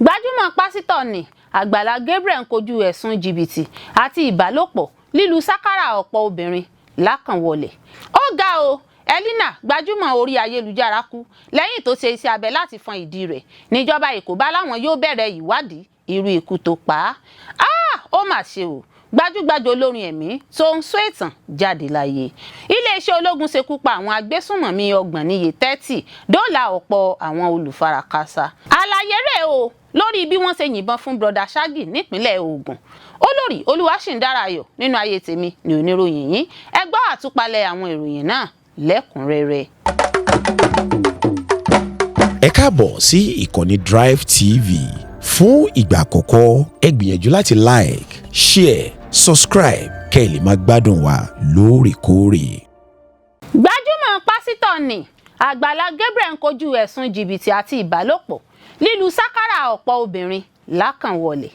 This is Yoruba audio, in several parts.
Gbajúmọ̀ pásítọ̀ ni Àgbàlá Gabriel ń kojú ẹ̀sùn jìbìtì àti ìbálòpọ̀ lílu sákàrà ọ̀pọ̀ obìnrin lákànwọlé. Ó ga o, Elina gbajúmọ̀ orí ayélujára kú lẹ́yìn tó ṣe iṣẹ́ abẹ láti fọn ìdí rẹ̀. Níjọba Èkó bá láwọn yóò bẹ̀rẹ̀ ìwádìí irú ikú tó pa á. Ó mà ṣe o, gbajúgbajà olórin ẹ̀mí tó ń sọ ìtàn jáde láyé. Iléeṣẹ́ ológun ṣekú pa àwọn agbésùnmọ̀mí 30 níye, dóòlà ọ̀pọ̀ àwọn olùfarakásá. Àlàyé rẹ̀ o lórí bí wọ́n ṣe yìnbọn fún Brother Shaggy nípínlẹ̀ Ògùn. Olórí Olúwaṣìndáráyọ̀ nínú Ayé Tèmi ni oníròyìn yìí. Ẹ gbọ́ àtúpalẹ̀ àwọn ìròyìn náà lẹ́kùnrẹ́rẹ́. Ẹ káàbọ̀ sí ìkànnì Drive TV. Fún ìgbà àkọ́kọ́, ẹ gbìyànjú láti like, share, subscribe kẹ́ ẹ lè máa gbádùn wa lóòrèkóòrè. Gbajúmọ̀ pásítọ̀ ni Àgbàlá Gabriel ń kojú ẹ̀sùn jìbìtì àti ìbálòpọ̀ lílu sákàrà ọ̀pọ̀ obìnrin lákànwọlé.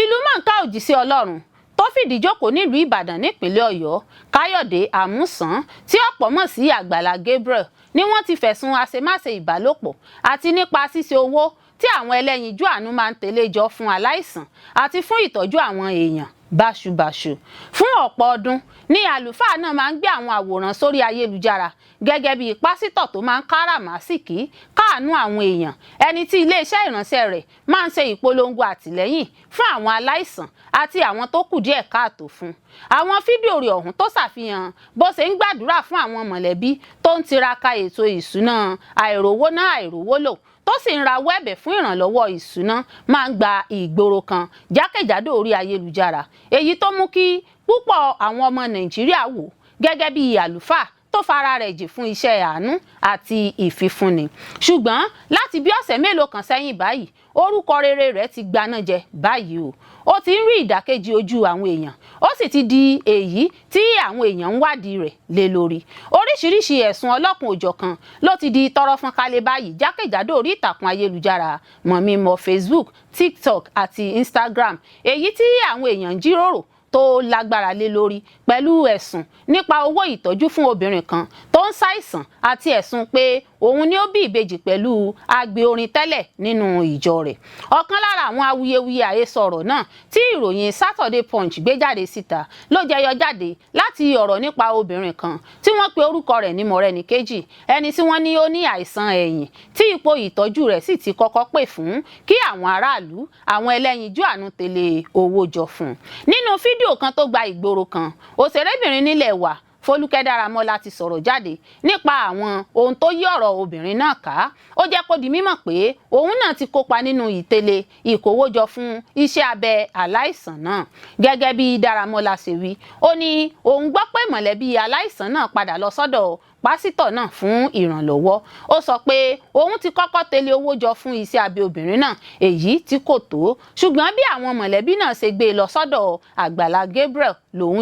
Ìlú mọ̀ọ́ká òjíṣẹ́ Ọlọ́run tó fìdí jókòó nílùú Ìbàdàn nípínlẹ̀ Ọ̀yọ́, Káyọ̀dé Àmúsàn, tí ọ̀pọ̀ mọ̀ sí Àgbàlá Gabriel, ni wọ́n ti fẹ̀sùn àṣemáṣe ìbálòpọ̀ àti nípa ṣíṣe owó tí àwọn ẹlẹ́yinjú àánú máa ń tẹ̀lé jọ fún aláìsàn àti fún ìtọ́jú àwọn èèyàn báṣubàṣu. Fún ọ̀pọ̀ ọdún ni àlùfáà náà máa ń gbé àwọn àwòrán sórí ayélujára gẹ́gẹ́ bí pásítọ̀ tó máa ń káràmásìkí káàánú àwọn èèyàn, ẹni tí iléeṣẹ́ ìránṣẹ́ rẹ̀ máa ń ṣe ìpolongo àtìlẹ́yìn fún àwọn aláìsàn àti àwọn tó kù díẹ̀ káàtó fún. Àwọn fídíò rẹ̀ ọ̀hún tó ṣàfihàn bó ṣe ń gbàdúrà fún àwọn mọ̀lẹ́bí tó ń tiraka ètò ìṣúná àìrówó lò tó sì ń rawọ́ ẹ̀bẹ̀ fún ìrànlọ́wọ́ ìṣúná máa ń gba ìgboro kan jákèjádò orí ayélujára, èyí tó mú kí púpọ̀ àwọn ọmọ Nàìjíríà wò gẹ́gẹ́ bí àlùfáà tó fara rẹ̀ jì fún iṣẹ́ àánú àti ìfifúnni. Ṣùgbọ́n láti bí ọ̀sẹ̀ mélòó kan sẹ́yìn báyìí, orúkọ rere rẹ̀ ti gbaná jẹ báyìí o. Ó ti ń rí ìdàkejì ojú àwọn èèyàn, ó sì ti di èyí tí àwọn èèyàn ń wádìí rẹ̀ lé lórí. Oríṣiríṣi ẹ̀sùn ọlọ́kan-ò-jọ̀kan ló ti di tọrọ fọ́n kálẹ̀ báyìí jákèjádò orí ìtàkùn ayélujára mọ̀mímọ̀ Facebook, TikTok àti Instagram, èyí tí àwọn èèyàn ń jíròrò tó lágbára lé lórí pẹ̀lú ẹ̀sùn nípa owó ìtọ́jú fún obìnrin kan tó ń ṣàìsàn àti ẹ̀sùn pé òun ni ó bí ìbejì pẹ̀lú agbe orin tẹ́lẹ̀ nínú ìjọ rẹ̀. Ọ̀kan lára àwọn awuyewuye àhesọ̀rọ̀ náà tí ìròyìn Saturday Punch gbé jáde síta ló jẹyọ jáde láti ọ̀rọ̀ nípa obìnrin kan tí wọ́n pe orúkọ rẹ̀ ní Mọ́rẹ́níkejì, ẹni tí wọ́n ní ó ní àìsàn ẹ̀yìn tí ipò ìtọ́jú rẹ̀ sì ti kọ́kọ́ pè fún kí àwọn aráàlú, àwọn ẹlẹ́yinjú àánú tẹ̀lé owó jọ fún. Nínú fídíò kan tó gba ìgboro kan, òṣèrébìnrin nílẹ̀ wa Fọlúkẹ́ Dáramọ́lá ti sọ̀rọ̀ jáde nípa àwọn ohun tó yí ọ̀rọ̀ obìnrin náà ká. Ó jẹ́ kó di mímọ̀ pé òun náà ti kópa nínú ìtẹ̀lé ìkówójọ fún iṣẹ́ abẹ aláìsàn náà. Gẹ́gẹ́ bí Dáramọ́lá ṣe wí, ó ní òun gbọ́ pé mọ̀lẹ́bí aláìsàn náà padà lọ sọ́dọ̀ pásítọ̀ náà fún ìrànlọ́wọ́. Ó sọ pé òun ti kọ́kọ́ tẹ̀lé owó jọ fún iṣẹ́ abẹ obìnrin náà, èyí tí kò tó. Ṣùgbọ́n bí àwọn mọ̀lẹ́bí náà ṣe gbé e lọ sọ́dọ̀ Àgbàlá Gabriel lòun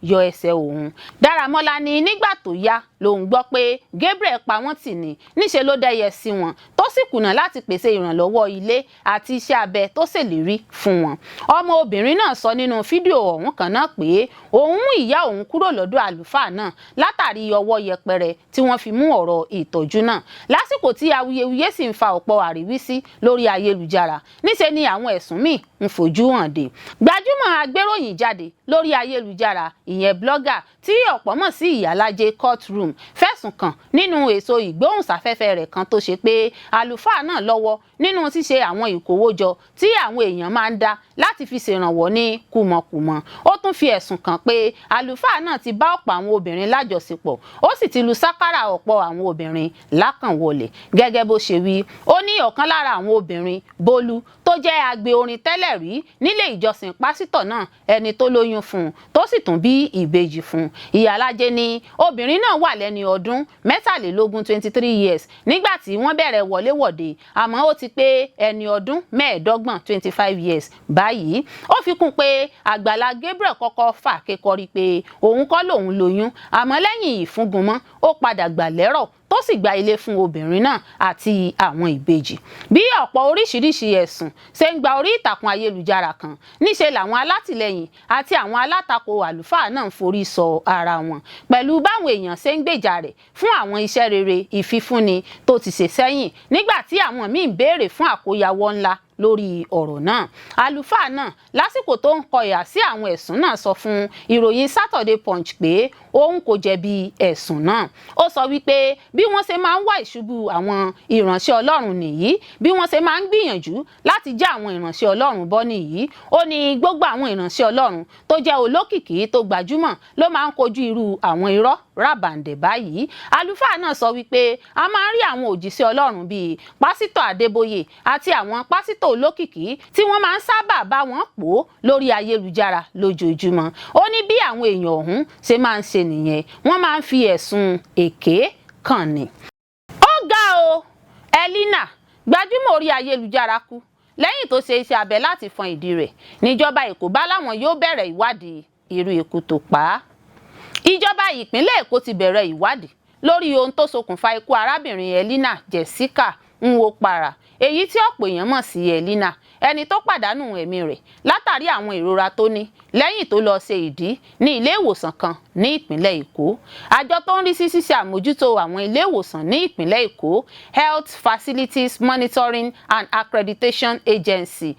yọ ẹsẹ̀ òun. Dáramọ́lá ní nígbà tó yá lòun gbọ́ pé Gabriel pa wọ́n tì ní, níṣe ló dẹ́yẹ sí wọn tó sì kùnà láti pèsè ìrànlọ́wọ́ ilé àti iṣẹ́ abẹ tó ṣèlérí fún wọn. Ọmọ obìnrin náà sọ nínú fídíò ọ̀hún kan náà pé òun mú ìyá òun kúrò lọ́dọ̀ àlùfáà náà látàrí ọwọ́ yẹpẹrẹ tí wọ́n fi mú ọ̀rọ̀ ìtọ́jú náà. Lásìkò tí awuyewuye sì ń fa ọ̀pọ̀ àríwísí lórí ayélujára, níṣe ni àwọn ẹ̀sùn míì ń fojú hàn dé. Gbajúmọ̀ agbéròyìn jáde lórí ayélujára, ìyẹn blogger tí ọ̀pọ̀ mọ̀ sí Ìyálájé Courtroom, fẹ̀sùn kàn nínú ètò ìgbóhùnsáfẹ́fẹ́ rẹ̀ kan tó ṣe pé àlùfáà náà lọ́wọ́ nínú ṣíṣe àwọn ìkówójọ tí àwọn èèyàn máa ń dá láti fi ṣèrànwọ́ ní kùmọ̀kùmọ̀. Ó tún fi ẹ̀sùn kàn pé àlùfáà náà ti bá ọ̀pọ̀ àwọn obìnrin lájọṣepọ̀, ó sì ti lu sákàrà ọ̀pọ̀ àwọn obìnrin lákànwọlé. Gẹ́gẹ́ bó ṣe wí, ó ní ọ̀kan lára àwọn obìnrin, Bólú, tó jẹ́ agbe orin tẹ́lẹ̀ rí nílé ìjọsìn pásítọ̀ náà, ẹni tó lóyún fún un tó sì tún bí ìbejì fún un. Ìyálájé ní obìnrin náà wà lẹ́ni ọdún 23 years nígbà tí wọ́n bẹ̀rẹ̀ wọléwọ̀de, àmọ́ ó ti pé ẹni ọdún 25 years báyìí. Ó fi kún pé Àgbàlá Gabriel kọ́kọ́ fà kékọ́rí pé òun kọ́ lòun lóyún, àmọ́ lẹ́yìn ìfúngunmọ́ ó padà gbà lẹ́rọ̀ tó sì gba ilé fún obìnrin náà àti àwọn ìbejì. Bí ọ̀pọ̀ oríṣiríṣi ẹ̀sùn ṣe ń gba orí ìtàkùn ayélujára kan, níṣe làwọn alátìlẹyìn àti àwọn alátakò àlùfáà náà ń forí sọ ara wọn pẹ̀lú báwọn èèyàn ṣe ń gbèjà rẹ̀ fún àwọn iṣẹ́ rere ìfifúnni tó ti ṣe sẹ́yìn, nígbà tí àwọn míì ń béèrè fún àkóyawọ́ ńlá lórí ọ̀rọ̀ náà. Àlùfáà náà lásìkò tó ń kọ ìhà sí àwọn ẹ̀sùn náà sọ fún ìròyìn Saturday Punch pé òun kò jẹ̀bi ẹ̀sùn náà. Ó sọ wípé bí wọ́n ṣe máa ń wá ìṣubú àwọn ìránṣẹ́ Ọlọ́run nìyí, bí wọ́n ṣe máa ń gbìyànjú láti já àwọn ìránṣẹ́ Ọlọ́run bọ́ nìyí. Ó ní gbogbo àwọn ìránṣẹ́ Ọlọ́run tó jẹ́ olókìkí tó gbajúmọ̀ ló máa ń kojú irú àwọn irọ́ rábàǹdẹ̀ báyìí. Àlùfáà náà sọ wípé a máa ń rí àwọn òjíṣẹ́ Ọlọ́run bíi pásítọ̀ Adébóyè àti àwọn pásítọ̀ olókìkí tí wọ́n máa ń sábà bá wọn pò lórí ayélujára lójoojúmọ́. Ó ní bí àwọn èèyàn ọ̀hún ṣe máa ń ṣe nìyẹn, wọ́n máa ń fi ẹ̀sùn èké kàn ni. Ó ga o, Elina gbajúmọ̀ orí ayélujára kú lẹ́yìn tó ṣe iṣẹ́ abẹ láti fọn ìdí rẹ̀. Níjọba Èkó bá láwọn yóò bẹ̀rẹ̀ ìwádìí irú ikú tó pa á. Ìjọba ìpínlẹ̀ Èkó ti bẹ̀rẹ̀ ìwádìí lórí ohun tó ṣokùnfà ikú arábìnrin Elina Jessica Nwokpara, èyí tí ọ̀pọ̀ èèyàn mọ̀ sí Elina, ẹni tó pàdánù ẹ̀mí rẹ̀ látàrí àwọn ìrora tó ní lẹ́yìn tó lọ ṣe ìdí ní ilé ìwòsàn kan ní ìpínlẹ̀ Èkó. Àjọ tó ń rí sí ṣíṣe àmójútó àwọn ilé ìwòsàn ní ìpínlẹ̀ Èkó, Health Facilities Monitoring and Accreditation Agency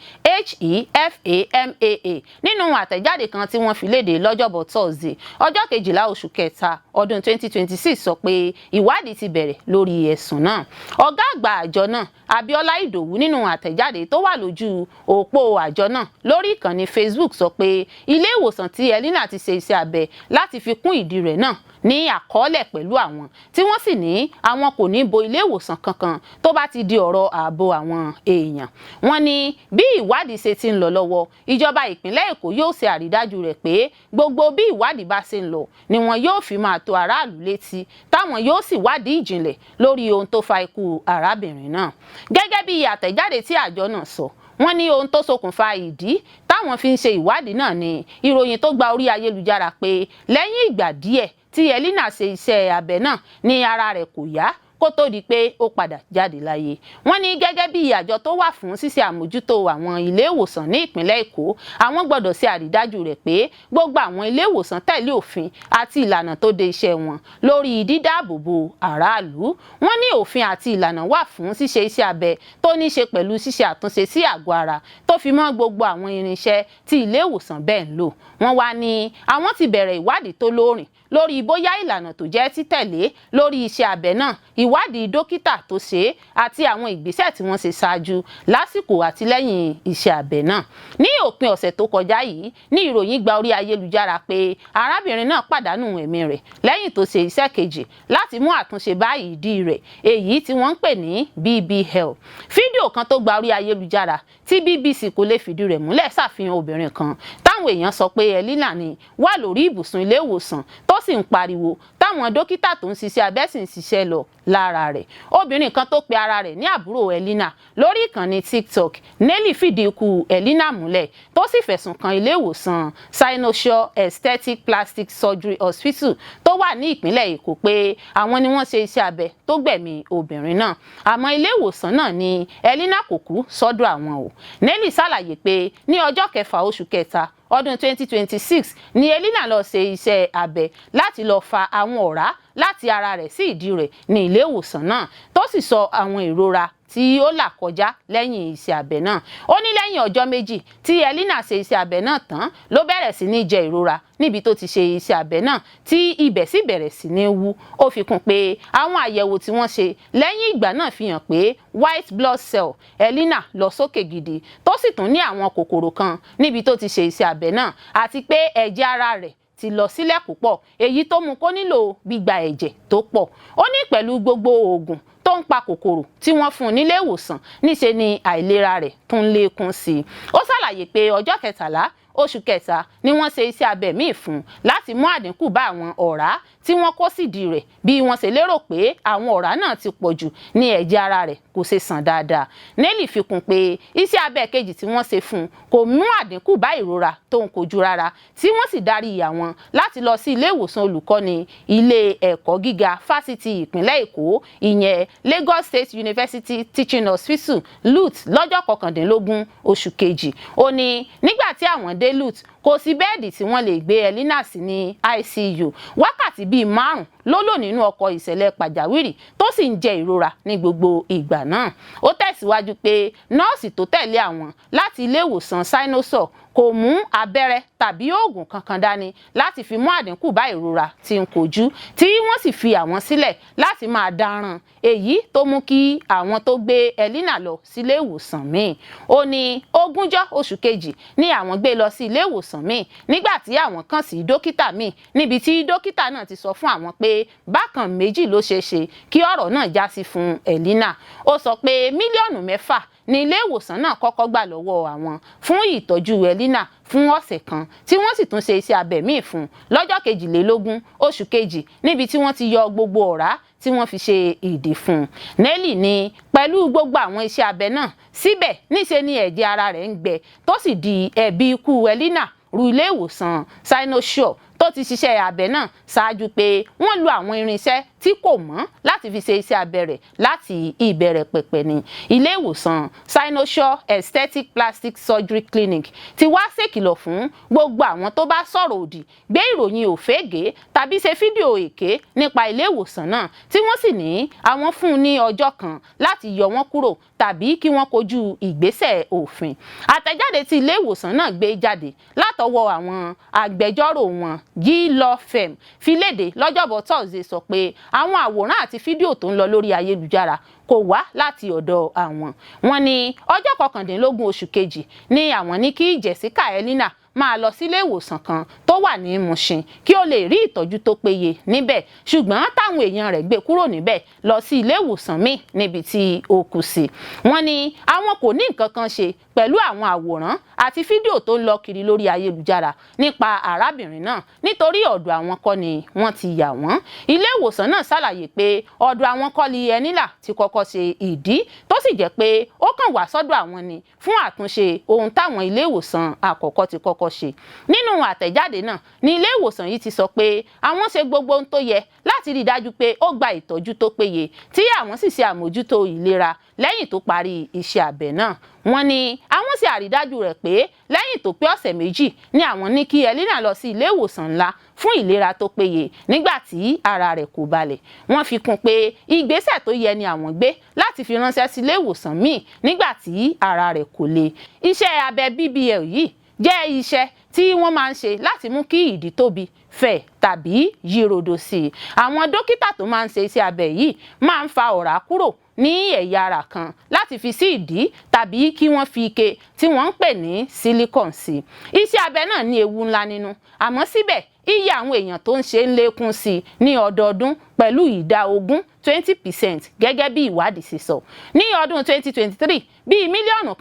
HEFAMAA, nínú àtẹ̀jáde kan tí wọ́n fi léde lọ́jọ́bọ̀ Thursday ọjọ́ 12 oṣù kẹta ọdún 2026 sọ pé ìwádìí ti bẹ̀rẹ̀ lórí ẹ̀sùn náà. Ọ̀gá àgbà àjọ náà Abíọ́lá Ìdòwú nínú àtẹ̀jáde tó wà lójú òpó àjọ náà lórí ìkànnì Facebook sọ pé ilé ìwòsàn tí Elina ti ṣe iṣẹ́ abẹ láti fi kún ìdí rẹ̀ náà ní àkọọ́lẹ̀ pẹ̀lú àwọn tí wọ́n sì ní àwọn kò ní bo ilé ìwòsàn kankan tó bá ti di ọ̀rọ̀ ààbò àwọn èèyàn. Wọ́n ní bí ìwádìí ṣe ti ń lọ lọ́wọ́, ìjọba ìpínlẹ̀ Èkó yóò ṣe àrídájú rẹ̀ pé gbogbo bí ìwádìí bá ṣe ń lọ ni wọn yóò fi máa tó aráàlú létí, táwọn yóò sì wádìí ìjìnlẹ̀ lórí ohun tó fa ikú arábìnrin náà. Gẹ́gẹ́ bí àtẹ̀jáde tí àjọ náà sọ, wọ́n ní ohun tó ṣokùnfà ìdí táwọn fi ń ṣe ìwádìí náà ni ìròyìn tó gba orí ayélujára pé lẹ́yìn ìgbà díẹ̀ tí Elina ṣe iṣẹ́ abẹ náà ní ara rẹ̀ kò yá kó tó di pé ó padà jáde láyé. Wọ́n ní gẹ́gẹ́ bí àjọ tó wà fún ṣíṣe àmójútó àwọn ilé ìwòsàn ní ìpínlẹ̀ Èkó, àwọn gbọ́dọ̀ ṣe àrídájú rẹ̀ pé gbogbo àwọn ilé ìwòsàn tẹ̀lé òfin àti ìlànà tó de iṣẹ́ wọn lórí dídáàbòbò aráàlú. Wọ́n ní òfin àti ìlànà wà fún ṣíṣe iṣẹ́ abẹ tó ní ṣe pẹ̀lú ṣíṣe àtúnṣe sí àgọ́ ara tó fi mọ́ gbogbo àwọn irinṣẹ́ tí ilé ìwòsàn bẹ́ẹ̀ ń lò. Wọ́n wá ní àwọn ti bẹ̀rẹ̀ ìwádìí tó lóòrìn lórí bóyá ìlànà tó jẹ́ títẹ̀lé lórí iṣẹ́ abẹ náà, ìwádìí dókítà tó ṣe é àti àwọn ìgbésẹ̀ tí wọ́n ṣe ṣáájú lásìkò àti lẹ́yìn iṣẹ́ abẹ náà. Ní òpin ọ̀sẹ̀ tó kọjá yìí ní ìròyìn gba orí ayélujára pé arábìnrin náà pàdánù ẹ̀mí rẹ̀ lẹ́yìn tó ṣe iṣẹ́ kejì láti mú àtúnṣe bá ìdí rẹ̀, èyí tí wọ́n ń pè ní BBL. Fídíò kan tó gba orí ayélujára tí BBC kò lè fìdí rẹ̀ múlẹ̀ ṣàfihàn obìnrin kan táwọn èèyàn sọ pé Elina ni wà lórí ibùsùn ilé ìwòsàn tó sì ń pariwo táwọn dókítà tó ń ṣiṣẹ́ abẹ sì ń ṣiṣẹ́ lọ lára rẹ̀. Obìnrin kan tó pe ara rẹ̀ ní àbúrò Elina lórí ìkànnì TikTok, Nelly, fìdí ikú Elina múlẹ̀ tó sì fẹ̀sùn kan ilé ìwòsàn Sinosure Aesthetic Plastic Surgery Hospital tó wà ní ìpínlẹ̀ Èkó pé àwọn ni wọ́n ṣe iṣẹ́ abẹ tó gbẹ̀mí obìnrin náà. Àmọ́ ilé ìwòsàn náà ní Elina kò kú sọ́dọ̀ àwọn o. Nelly ṣàlàyé pé ní ọjọ́ 6 oṣù kẹta ọdún 2026 ni Elina lọ ṣe iṣẹ́ abẹ láti lọ fa àwọn ọ̀rá láti ara rẹ̀ sí ìdí rẹ̀ ní ilé ìwòsàn náà tó sì sọ àwọn ìrora tí ó là kọjá lẹ́yìn iṣẹ́ abẹ náà. Ó ní lẹ́yìn ọjọ́ méjì tí Elina ṣe iṣẹ́ abẹ náà tán ló bẹ̀rẹ̀ sí ní jẹ ìrora níbi tó ti ṣe iṣẹ́ abẹ náà tí ibẹ̀ sì bẹ̀rẹ̀ sí ní wú. Ó fi kún pé àwọn àyẹ̀wò tí wọ́n ṣe lẹ́yìn ìgbà náà fi hàn pé white blood cell Elina lọ sókè gidi tó sì tún ní àwọn kòkòrò kan níbi tó ti ṣe iṣẹ́ abẹ náà àti pé ẹ̀jẹ̀ ara rẹ̀ ti lọ sílẹ̀ púpọ̀, èyí tó mú kó nílò gbígba ẹ̀jẹ̀ tó pọ̀. Ó ní pẹ̀lú gbogbo oògùn tó ń pa kòkòrò tí wọ́n fún un nílé ìwòsàn níṣe ni àìlera rẹ̀ tún lékún sí i. Ó ṣàlàyé pé ọjọ́ 13 oṣù kẹta ni wọ́n ṣe iṣẹ́ abẹ míì fún láti mú àdínkù bá àwọn ọ̀rá tí wọ́n kó sídìí rẹ̀ bí wọ́n ṣe lérò pé àwọn ọ̀rá náà ti pọ̀ jù ní ẹ̀jẹ̀ ara rẹ̀ kò ṣe sàn dáadáa. Nelly fi kún pé iṣẹ́ abẹ kejì tí wọ́n ṣe fún kò mú àdínkù bá ìrora tó ń kojú rárá tí wọ́n sì darí àwọn láti lọ sí ilé ìwòsàn olùkọ́ni ilé ẹ̀kọ́ gíga fásitì ìpínlẹ̀ Èkó, ìyẹn Lagos State University Teaching Hospital LUTH lọ́jọ́ 19 oṣù kejì. Ó ní nígbà tí àwọn dé LUTH kò kò sí bẹ́ẹ̀dì tí wọ́n lè gbé Elina sí ní ICU. Wákàtí bíi 5 ló lò nínú ọkọ̀ ìṣẹ̀lẹ̀ pàjáwìrì tó sì ń jẹ ìrora ní gbogbo ìgbà náà. Ó tẹ̀síwájú pé nọ́ọ̀sì tó tẹ̀lé àwọn láti ilé ìwòsàn Sinosure kò mú abẹ́rẹ́ tàbí oògùn kankan dání láti fi mú àdínkù bá ìrora tí ń kojú, tí wọ́n sì fi àwọn sílẹ̀ láti máa dáràn, èyí tó mú kí àwọn tó gbé Elina lọ sílé ìwòsàn míì. Ó ní 20 oṣù kejì ni àwọn gbé lọ sí ilé ìwòsàn míì nígbà tí àwọn kàn sí dókítà míì, níbi tí dókítà náà ti sọ fún àwọn pé bákan méjì ló ṣeé ṣe kí ọ̀rọ̀ náà já sí fún Elina. Ó sọ pé mílíọ̀nù 6 ní ilé ìwòsàn náà kọ́kọ́ gbà lọ́wọ́ àwọn fún ìtọ́jú Elina fún ọ̀sẹ̀ kan, tí wọ́n sì tún ṣe iṣẹ́ abẹ míì fún lọ́jọ́ 22 oṣù kejì níbi tí wọ́n ti yọ gbogbo ọ̀rá tí wọ́n fi ṣe ìdí fún. Nelly ní pẹ̀lú gbogbo àwọn iṣẹ́ abẹ náà, síbẹ̀ níṣe ni ẹ̀jẹ̀ ara rẹ̀ ń gbẹ tó sì di ẹ̀bi ikú Elina ru ilé ìwòsàn Sinosure tó ti ṣiṣẹ́ abẹ náà ṣáájú pé wọ́n lo àwọn irinṣẹ́ tí kò mọ́ láti fi ṣe iṣẹ́ abẹ rẹ̀ láti ìbẹ̀rẹ̀ pẹ̀pẹ̀ ni. Ilé ìwòsàn Sinosure Aesthetic Plastic Surgery Clinic ti wá ṣèkìlọ̀ fún gbogbo àwọn tó bá sọ̀rọ̀ òdì, gbé ìròyìn òfégè tàbí ṣe fídíò èké nípa ilé ìwòsàn náà, tí wọ́n sì ní àwọn fún un ní ọjọ́ kan láti yọ wọ́n kúrò tàbí kí wọ́n kojú ìgbésẹ̀ òfin. Àtẹ̀jáde tí ilé ìwòsàn náà gbé jáde látọwọ́ àwọn agbẹjọ́rò wọn G Law Firm fi léde lọ́jọ́bọ̀ Thursday sọ pé àwọn àwòrán àti fídíò tó ń lọ lórí ayélujára kò wá láti ọ̀dọ̀ àwọn. Wọ́n ní ọjọ́ 19 oṣù kejì ni àwọn ní kí Jessica Elina máa lọ sílé ìwòsàn kan tó wà ní Mushin kí ó lè rí ìtọ́jú tó péye níbẹ̀, ṣùgbọ́n táwọn èèyàn rẹ̀ gbé kúrò níbẹ̀ lọ sí ilé ìwòsàn míì níbi tí ó kú sí. Wọ́n ní àwọn kò ní nǹkan kan ṣe pẹ̀lú àwọn àwòrán àti fídíò tó ń lọ kiri lórí ayélujára nípa arábìnrin náà nítorí ọ̀dọ̀ àwọn kọ́ ni wọ́n ti yà wọ́n. Ilé ìwòsàn náà ṣàlàyé pé ọ̀dọ̀ àwọn kọ́ ni Elina ti kọ́kọ́ ṣe ìdí, tó sì jẹ́ pé ó kàn wá sọ́dọ̀ àwọn ni fún àtúnṣe ohun táwọn ilé ìwòsàn àkọ́kọ́ ti kọ́kọ́ ṣe. Nínú àtẹ̀jáde náà ni ilé ìwòsàn yìí ti sọ pé àwọn ṣe gbogbo ohun tó yẹ láti rí i dájú pé ó gba ìtọ́jú tó péye, tí àwọn sì ṣe àmójútó ìlera lẹ́yìn tó parí iṣẹ́ abẹ náà. Wọ́n ní àwọn ṣe àrídájú rẹ̀ pé lẹ́yìn tó pé ọ̀sẹ̀ méjì ni àwọn ní kí Elina lọ sí ilé ìwòsàn ńlá fún ìlera tó péye nígbà tí ara rẹ̀ kò balẹ̀. Wọ́n fi kún pé ìgbésẹ̀ tó yẹ ni àwọn gbé láti fi ránṣẹ́ sí ilé ìwòsàn míì nígbà tí ara rẹ̀ kò le. Iṣẹ́ abẹ BBL yìí jẹ́ iṣẹ́ tí wọ́n máa ń ṣe láti mú kí ìdí tóbi, fẹ̀ tàbí yírodò sí i. Àwọn dókítà tó máa ń ṣe iṣẹ́ abẹ yìí máa ń fa ọ̀rá kúrò ní ẹ̀yà ara kan láti fi sí ìdí tàbí kí wọ́n fi ike tí wọ́n ń pè ní silicone sí. Iṣẹ́ abẹ náà ní ewu ńlá nínú, àmọ́ síbẹ̀ iye àwọn èèyàn tó ń ṣe ń lékún sí i ní ọdọọdún pẹ̀lú ìdá 20% gẹ́gẹ́ bí ìwádìí ṣe sọ. Ní ọdún 2023, bíi $1.5 mílíọ̀nù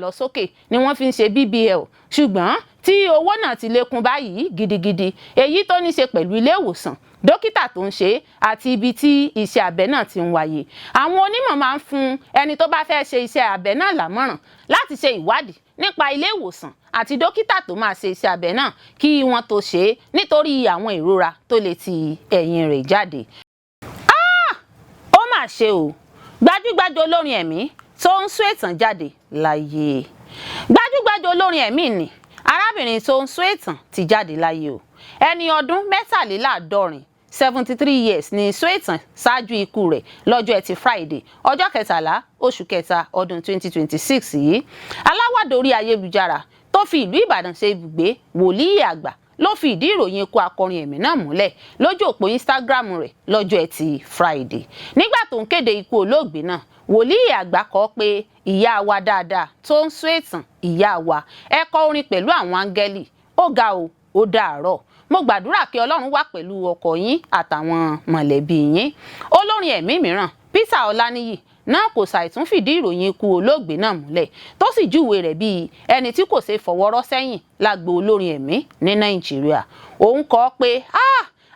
lọ sókè ni wọ́n fi ń ṣe BBL, ṣùgbọ́n tí owó náà ti lékún báyìí gidigidi, èyí tó ní ṣe pẹ̀lú ilé ìwòsàn, dókítà tó ń ṣe àti ibi tí iṣẹ́ abẹ náà ti ń wáyé. Àwọn onímọ̀ máa ń fún ẹni tó bá fẹ́ ṣe iṣẹ́ abẹ náà lámọ̀ràn láti ṣe ìwádìí nípa ilé ìwòsàn àti dókítà tó máa ṣe iṣẹ́ abẹ náà kí wọ́n tó ṣe é, nítorí àwọn ìrora tó lè ti ẹ̀yìn rẹ̀ jáde. Ó mà ṣe o, gbajúgbajà olórin ẹ̀mí tó ń sún ètàn jáde láyé. Gbajúgbajà olórin ẹ̀mí ni arábìnrin tó ń sún ètàn ti jáde láyé o. Ẹni ọdún 73 73 years ni Soetan ṣáájú ikú rẹ̀ lọ́jọ́ Ẹtì Friday ọjọ́ 13 oṣù kẹta ọdún 2026 yìí. Aláwàdà orí ayélujára tó fi ìlú Ìbàdàn ṣe ibùgbé wòlíì àgbà ló fi ìdí ìròyìn ikú akọrin ẹ̀mí náà múlẹ̀ lójú òpó Instagram rẹ̀ lọ́jọ́ Ẹtì Friday. Nígbà tó ń kéde ikú olóògbé náà, wòlíì àgbà kọ pé ìyá wa dáadáa tó ń Soetan, ìyá wa, ẹ kọ orin pẹ̀lú àwọn áńgẹ́lì, ó ga o, ó dàárọ̀. Mo gbàdúrà kí Ọlọ́run wà pẹ̀lú ọkọ yín àtàwọn mọ̀lẹ́bí yín. Olórin ẹ̀mí mìíràn Peter Ọláníyì náà kò ṣàìtún fìdí ìròyìn ikú olóògbé náà múlẹ̀, tó sì júwe rẹ̀ bíi ẹni tí kò ṣeé fọwọ́rọ́ sẹ́yìn lágbo olórin ẹ̀mí ní Nàìjíríà. Òun kọ pé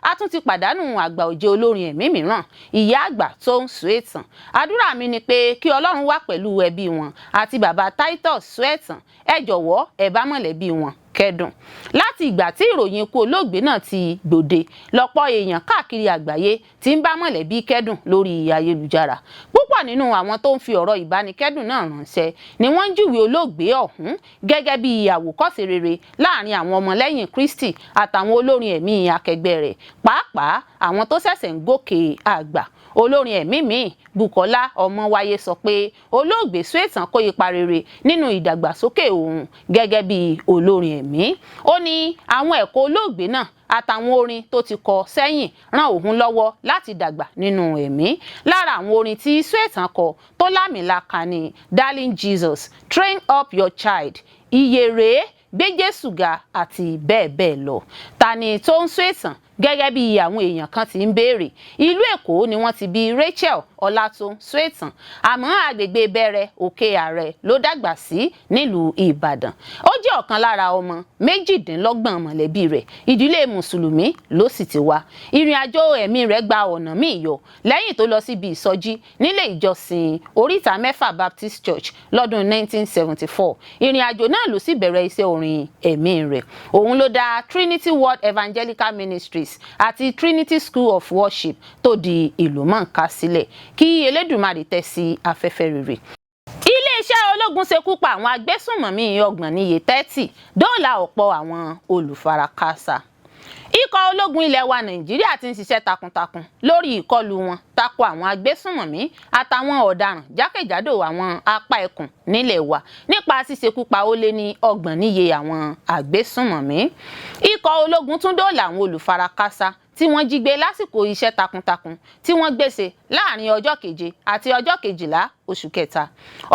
a tún ti pàdánù àgbà òjé olórin ẹ̀mí mìíràn, ìyá àgbà tó ń Soetan. Àdúrà mi ni pé kí Ọlọ́run wà pẹ̀lú ẹbí wọn àti bàbá Titus Soetan. Ẹ jọ̀wọ́ ẹ bá mọ̀lẹ́bí wọn kẹ́dùn. Láti ìgbà tí ìròyìn ikú olóògbé náà ti gbòde, lọ́pọ̀ èèyàn káàkiri àgbáyé ti ń bá mọ̀lẹ́bí kẹ́dùn lórí ayélujára. Púpọ̀ nínú àwọn tó ń fi ọ̀rọ̀ ìbánikẹ́dùn náà ránṣẹ́ ni wọ́n ń júwe olóògbé ọ̀hún gẹ́gẹ́ bí àwòkọ́ṣe rere láàrin àwọn ọmọlẹ́yìn Kristi àtàwọn olórin ẹ̀mí akẹgbẹ́ rẹ̀, pàápàá àwọn tó ṣẹ̀ṣẹ̀ ń gòkè àgbà. Olórin ẹ̀mí míì Bùkọ́lá Ọmọwáyé sọ pé olóògbé Sóyètàn kó ipa rere nínú ìdàgbàsókè òun gẹ́gẹ́ bí olórin ẹ̀mí. Ó ní àwọn ẹ̀kọ́ olóògbé náà àtàwọn orin tó ti kọ sẹ́yìn ràn òun lọ́wọ́ láti dàgbà nínú ẹ̀mí. Lára àwọn orin tí Sóyètàn kọ tó lámìlaka ni Darling Jesus, Train Up Your Child, Iye Rèé, Gbé Jésù Ga àti bẹ́ẹ̀ bẹ́ẹ̀ lọ. Ta ni tó ń Sóyètàn? Gẹ́gẹ́ bí àwọn èèyàn kan ti ń béèrè, ìlú Èkó ni wọ́n ti bí Rachel Ọlátún Sóyètàn, àmọ́ àgbègbè Bẹ̀rẹ̀ Òkè Àrẹ ló dàgbà sí nílùú Ìbàdàn. Ó jẹ́ ọ̀kan lára ọmọ 28 mọ̀lẹ́bí rẹ̀, ìdílé Mùsùlùmí ló sì ti wá. Ìrìn àjò ẹ̀mí rẹ̀ gba ọ̀nà míì yọ lẹ́yìn tó lọ síbi ìsọjí nílé ìjọsìn Oríta Mẹ́fà Baptist Church lọ́dún 1974. Ìrìn àjò náà ló sì bẹ̀rẹ̀ iṣẹ́ orin ẹ̀mí rẹ̀. Òun ló dá Trinity World Evangelical Ministries àti Trinity School of Worship tó di ìlúmọ̀ọ́ká sílẹ̀. Kí Elédùmarè tẹ́ sí afẹ́fẹ́ rere. Iléeṣẹ́ ológun ṣekú pa àwọn agbésùnmọ̀mí 30 níye, dóòlà ọ̀pọ̀ àwọn olùfarakásá. Ikọ̀ ológun ilẹ̀ wa Nàìjíríà ti ń ṣiṣẹ́ takuntakun lórí ìkọlù wọn tako àwọn agbésùnmọ̀mí àtàwọn ọ̀daràn jákèjádò àwọn apá ẹkùn nílẹ̀ wa nípa ṣíṣekúpa ó lé ní 30 níye àwọn agbésùnmọ̀mí. Ikọ̀ ológun tún dóòlà àwọn olùfarakásá tí wọ́n jí gbé lásìkò iṣẹ́ takuntakun tí wọ́n gbéṣe láàrin ọjọ́ 7 àti ọjọ́ 12 oṣù kẹta.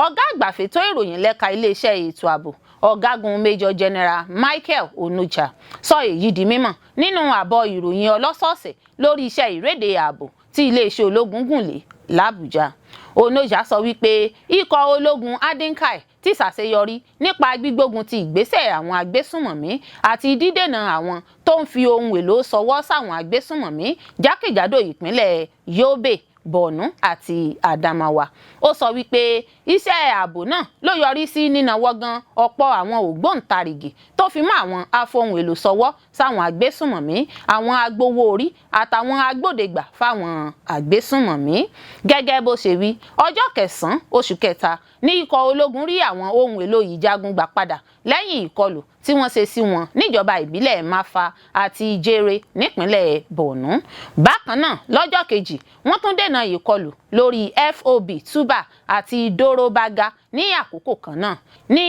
Ọ̀gá àgbà fẹ̀tọ́ ìròyìn lẹ́ka iléeṣẹ́ ètò ààbò Ọ̀gágun Major General Michael Onuja sọ èyí di mímọ̀ nínú àbọ̀ ìròyìn ọlọ́sọ̀ọ̀sẹ̀ lórí iṣẹ́ ìrédè ààbò tí iléeṣẹ́ ológun gùnlé l'Àbújá. Onuja sọ wípé ikọ̀ ológun Adinkai ti ṣàṣeyọrí nípa gbígbógun ti ìgbésẹ̀ àwọn agbésùnmọ̀mí àti dídènà àwọn tó ń fi ohun èlò ṣọwọ́ sáwọn agbésùnmọ̀mí jákèjádò ìpínlẹ̀ Yobe, Borno àti Adamawa. Ó sọ wípé iṣẹ́ ààbò náà ló yọrí sí nínáwọ́ gan ọ̀pọ̀ àwọn ògbóǹtarìgì tó fi mọ́ àwọn afọhùn èlò ṣọwọ́ sáwọn agbésùnmọ̀mí, àwọn agbowó orí àtàwọn agbódegbà fáwọn agbésùnmọ̀mí. Gẹ́gẹ́ bó ṣe wí, ọjọ́ 9 oṣù kẹta ní ikọ̀ ológun rí àwọn ohun èlò ìjagun gbà padà lẹ́yìn ìkọlù tí wọ́n ṣe sí wọn níjọba ìbílẹ̀ Mafa àti Ìjẹ̀rẹ̀ nípínlẹ̀ Borno. Bákan náà lọ́jọ́ kejì wọ́n tún dènà ìkọlù lórí FOB Tuba àti Dorobaga ní àkókò kan náà. Ní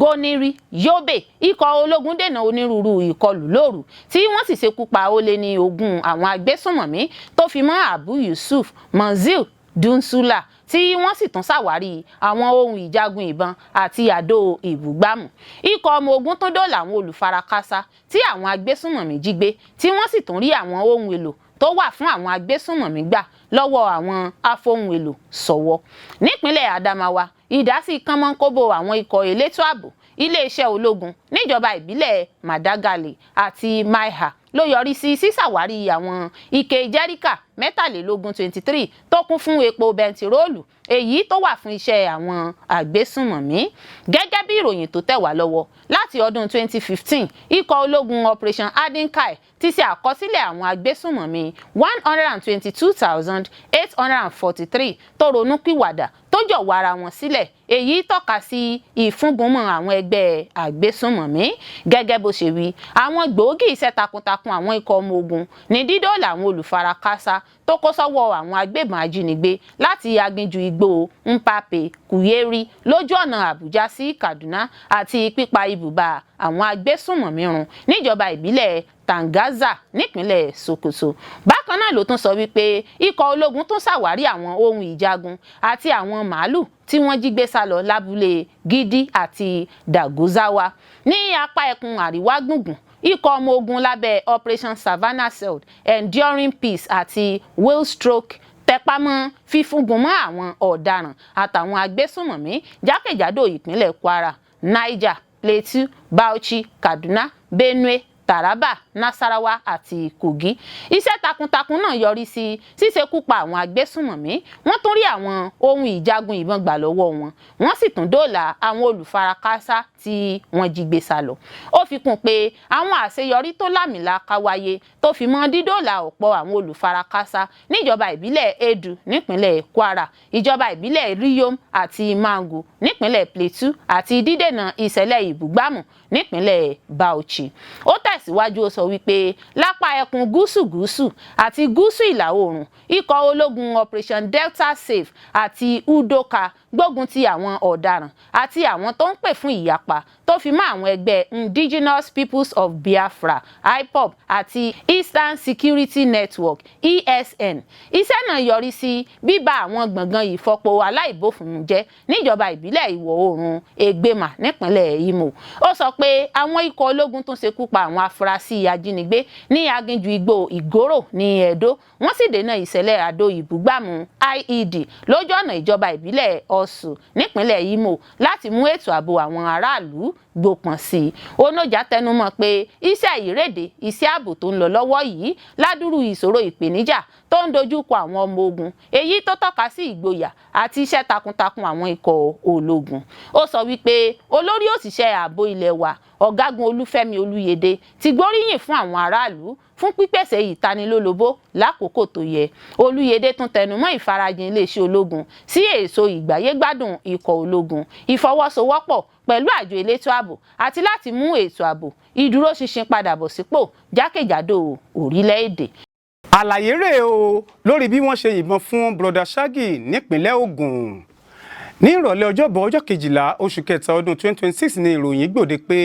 Goniri, Yobe, ikọ̀ ológun dènà onírúurú ìkọlù lóru tí wọ́n sì ṣekú pa ó lé ní 20 àwọn agbésùnmọ̀mí tó fi mọ́ Abu Yusuf, Manzil Dunsula tí wọ́n sì tún ṣàwárí àwọn ohun ìjagun ìbọn àti àdó ìbúgbàmù. Ikọ̀ ọmọ ogun tún dóòlà àwọn olùfarakásá tí àwọn agbésùnmọ̀mí jí gbé tí wọ́n sì tún rí àwọn ohun èlò tó wà fún àwọn agbésùnmọ̀mí gbà lọ́wọ́ àwọn afọhùn èlò ṣọwọ́. Nípínlẹ̀ Adamawa, ìdásí kánmọ́nkóbó àwọn ikọ̀ elétò ààbò iléeṣẹ́ ológun níjọba ìbílẹ̀ Madagali àti Maiha ló yọrí sí sísàwárí àwọn ike jẹ́ríkà 23 tó kún fún epo bẹntiróòlù èyí tó wà fún iṣẹ́ àwọn agbésùnmọ̀mí. Gẹ́gẹ́ bí ìròyìn tó tẹ̀ wá lọ́wọ́, láti ọdún 2015 ikọ̀ ológun Operation Adinkai ti ṣe àkọsílẹ̀ àwọn agbésùnmọ̀mí 122,843 tó ronúpìwàdà tó jọ̀wọ́ ara wọn sílẹ̀, èyí tọ́ka sí ìfúngunmọ́ àwọn ẹgbẹ́ agbésùnmọ̀mí. Gẹ́gẹ́ bó ṣe wí, àwọn gbòógì iṣẹ́ takuntakun àwọn ikọ̀ ọmọ ogun ní dídóòlà àwọn olùfarakásá tó kó sọ́wọ́ àwọn agbébọn ajínigbé láti aginjù igbó Mpape Kuyeri lójú ọ̀nà Àbújá sí Kaduna àti pípa ibùba àwọn agbésùnmọ̀mí run níjọba ìbílẹ̀ Tangaza nípínlẹ̀ Sokoto. Bákan náà ló tún sọ wípé ikọ̀ ológun tún ṣàwárí àwọn ohun ìjagun àti àwọn màálù tí wọ́n jí gbé sálọ lábúlé Gidi àti Dagozawa ní apá ẹkùn àríwá gbùngbùn. Ikọ̀ ọmọ ogun lábẹ́ Operation Savannah Shield, Enduring Peace àti Willstroke tẹpámọ́ fífúngunmọ́ àwọn ọ̀daràn àtàwọn agbésùnmọ̀mí jákèjádò ìpínlẹ̀ Kwara, Niger, Plateau, Bauchi, Kaduna, Benue, Taraba, Nasarawa àti Kogi. Iṣẹ́ takuntakun náà yọrí sí ṣíṣekú pa àwọn agbésùnmọ̀mí. Wọ́n tún rí àwọn ohun ìjagun ìbọn gbà lọ́wọ́ wọn. Wọ́n sì tún dóòlà àwọn olùfarakásá tí wọ́n jí gbé sá lọ. Ó fi kún pé àwọn àṣeyọrí tó lámìlaka wáyé tó fi mọ́ dídóòlà ọ̀pọ̀ àwọn olùfarakásá níjọba ìbílẹ̀ Edu nípínlẹ̀ Kwara, ìjọba ìbílẹ̀ Riyom àti Mangu nípínlẹ̀ Plateau àti dídènà ìṣẹ̀lẹ̀ ìbúgbàmù nípínlẹ̀ Bauchi. Ó tẹ̀síwájú ó sọ wípé lápá ẹkùn gúúsù àti gúúsù ìlà oòrùn ikọ̀ ológun Operation Delta Safe àti Udoka gbógun ti àwọn ọ̀daràn àti àwọn tó ń pè fún ìyapa tó fi mọ́ àwọn ẹgbẹ́ Indigenous Peoples of Biafra IPOB àti Eastern Security Network ESN. Iṣẹ́ náà yọrí sí bíba àwọn gbọ̀ngàn ìfọpo aláìbófinmu jẹ́ níjọba ìbílẹ̀ ìwọ̀ oòrùn Egbema nípínlẹ̀ Imo. Ó sọ pé àwọn ikọ̀ ológun tún ṣekú pa àwọn afurasí ajínigbé ní aginjù igbó Ìgòrò ní Edo. Wọ́n sì dènà ìṣẹ̀lẹ̀ àdó ìbúgbàmù IED lójú ọ̀nà ìjọba ìbílẹ̀ Ọ̀ṣù nípínlẹ̀ Imo láti mú ètò ààbò àwọn aráàlú gbópọn sí i. Onoja tẹnumọ́ pé iṣẹ́ ìrédè iṣẹ́ ààbò tó ń lọ lọ́wọ́ yìí ládùrú ìṣòro ìpèníjà tó ń dojúkọ àwọn ọmọ ogun, èyí tó tọ́ka sí ìgboyà àti iṣẹ́ takuntakun àwọn ikọ̀ ológun. Ó sọ wípé olórí òṣìṣẹ́ ààbò ilẹ̀ wa Ọ̀gágun Olúfẹ́mi Olúyẹdẹ ti gbóríyìn fún àwọn aráàlú fún pípèsè ìtanilólobó lákòókò tó yẹ. Olúyẹdẹ tún tẹnumọ́ ìfarajìn iléeṣẹ́ ológun sí èso ìgbáyégbádùn ikọ̀ ológun, ìfọwọ́sowọ́pọ̀ pẹ̀lú àjọ elétò ààbò àti láti mú ètò ààbò ìdúróṣinṣin padà bọ̀ sípò jákèjádò orílẹ̀-èdè. Àlàyé rèé o lórí bí wọ́n ṣe yìnbọn fún Brother Shaggy nípínlẹ̀ Ògùn. Ní ìrọ̀lẹ́ ọjọ́bọ̀ ọjọ́ 12 oṣù kẹta ọdún 2026 ni ìròyìn gbòde pé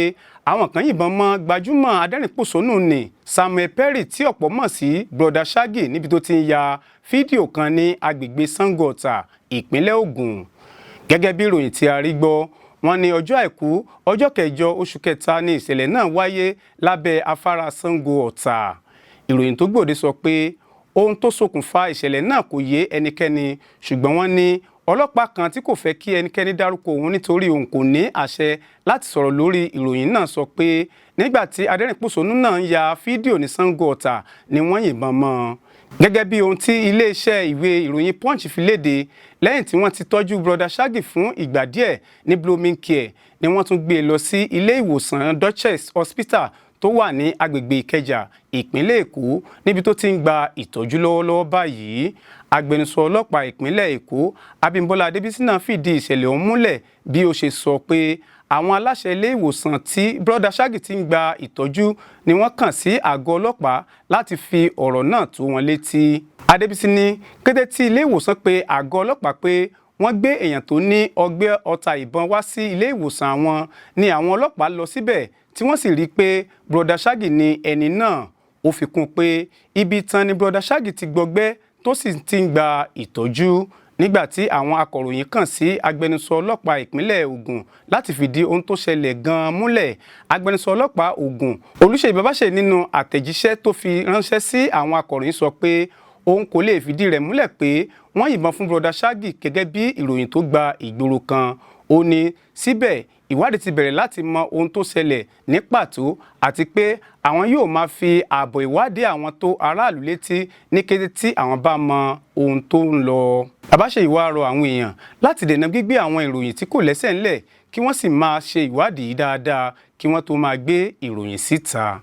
àwọn kan yìnbọn mọ́ gbajúmọ̀ adẹ́rìnpòṣónù ní Samuel Perry tí ọ̀pọ̀ mọ̀ sí Brother Shaggy níbi tó ti ń ya fídíò kan ní agbègbè Sango Ọ̀tà, ìpínlẹ̀ Ògùn. Gẹ́gẹ́ bí ìròyìn tí a rí gbọ́, wọ́n ní ọjọ́ àìkú ọjọ́ 8 oṣù kẹta ni ìṣẹ̀lẹ̀ náà wáyé lábẹ́ afárá Sango Ọ̀tà. Ìròyìn tó gbòde sọ pé ohun tó ṣokùnfà ìṣẹ̀lẹ̀ náà kò yé ẹnikẹ́ni, ṣùgbọ́n wọ́n ní ọlọ́pàá kan tí kò fẹ́ kí ẹnikẹ́ni dárúkọ òun nítorí òun kò ní àṣẹ láti sọ̀rọ̀ lórí ìròyìn náà sọ pé nígbà tí adẹ́rìnpòṣónú náà ń ya fídíò ní Sango Ọ̀tà ni wọ́n yìnbọn mọ́ ọ. Gẹ́gẹ́ bí ohun tí iléeṣẹ́ ìwé ìròyìn Punch fi léde, lẹ́yìn tí wọ́n ti tọ́jú Brother Shaggy fún ìgbà díẹ̀ ní Blooming Care ni wọ́n tún gbé e lọ sí ilé ìwòsàn Duchess Hospital tó wà ní agbègbè Ìkẹjà, ìpínlẹ̀ Èkó, níbi tó ti ń gba ìtọ́jú lọ́wọ́lọ́wọ́ báyìí. Agbẹnusọ ọlọ́pàá ìpínlẹ̀ Èkó Abímbọ́lá Adébísí náà fìdí ìṣẹ̀lẹ̀ ọ̀hún múlẹ̀ bí ó ṣe sọ pé àwọn aláṣẹ ilé ìwòsàn tí Brother Shaggy ti ń gba ìtọ́jú ni wọ́n kàn sí àgọ́ ọlọ́pàá láti fi ọ̀rọ̀ náà tó wọn létí. Adébísí ní kété tí ilé ìwòsàn pé àgọ́ ọlọ́pàá pé wọ́n gbé èèyàn tó ní ọgbẹ́ ọta ìbọn wá sí ilé ìwòsàn àwọn ni àwọn ọlọ́pàá lọ síbẹ̀ tí wọ́n sì rí i pé Brother Shaggy ni ẹni náà. Ó fi kún pé ibi tán ni Brother Shaggy ti gbọgbẹ́ tó sì ti ń gba ìtọ́jú. Nígbà tí àwọn akọ̀ròyìn kàn sí agbẹnusọ ọlọ́pàá ìpínlẹ̀ Ògùn láti fìdí ohun tó ṣẹlẹ̀ gan-an múlẹ̀, agbẹnusọ ọlọ́pàá Ògùn Olúṣèyí Babáṣèyí nínú àtẹ̀jíṣẹ́ tó fi ránṣẹ́ sí àwọn akọ̀ròyìn sọ pé òun kò lè fìdí rẹ̀ múlẹ̀ pé wọ́n yìnbọn fún Brother Shaggy gẹ́gẹ́ bí ìròyìn tó gba ìgboro kan. Ó ní síbẹ̀ ìwádìí ti bẹ̀rẹ̀ láti mọ ohun tó ṣẹlẹ̀ ní pàtó àti pé àwọn yóò máa fi ààbọ̀ ìwádìí àwọn tó aráàlú létí ní kété tí àwọn bá mọ ohun tó ń lọ. Babáṣèyí wá rọ àwọn èèyàn láti dènà gbígbé àwọn ìròyìn tí kò lẹ́sẹ̀ ńlẹ̀ kí wọ́n sì máa ṣe ìwádìí dáadáa kí wọ́n tó máa gbé ìròyìn síta.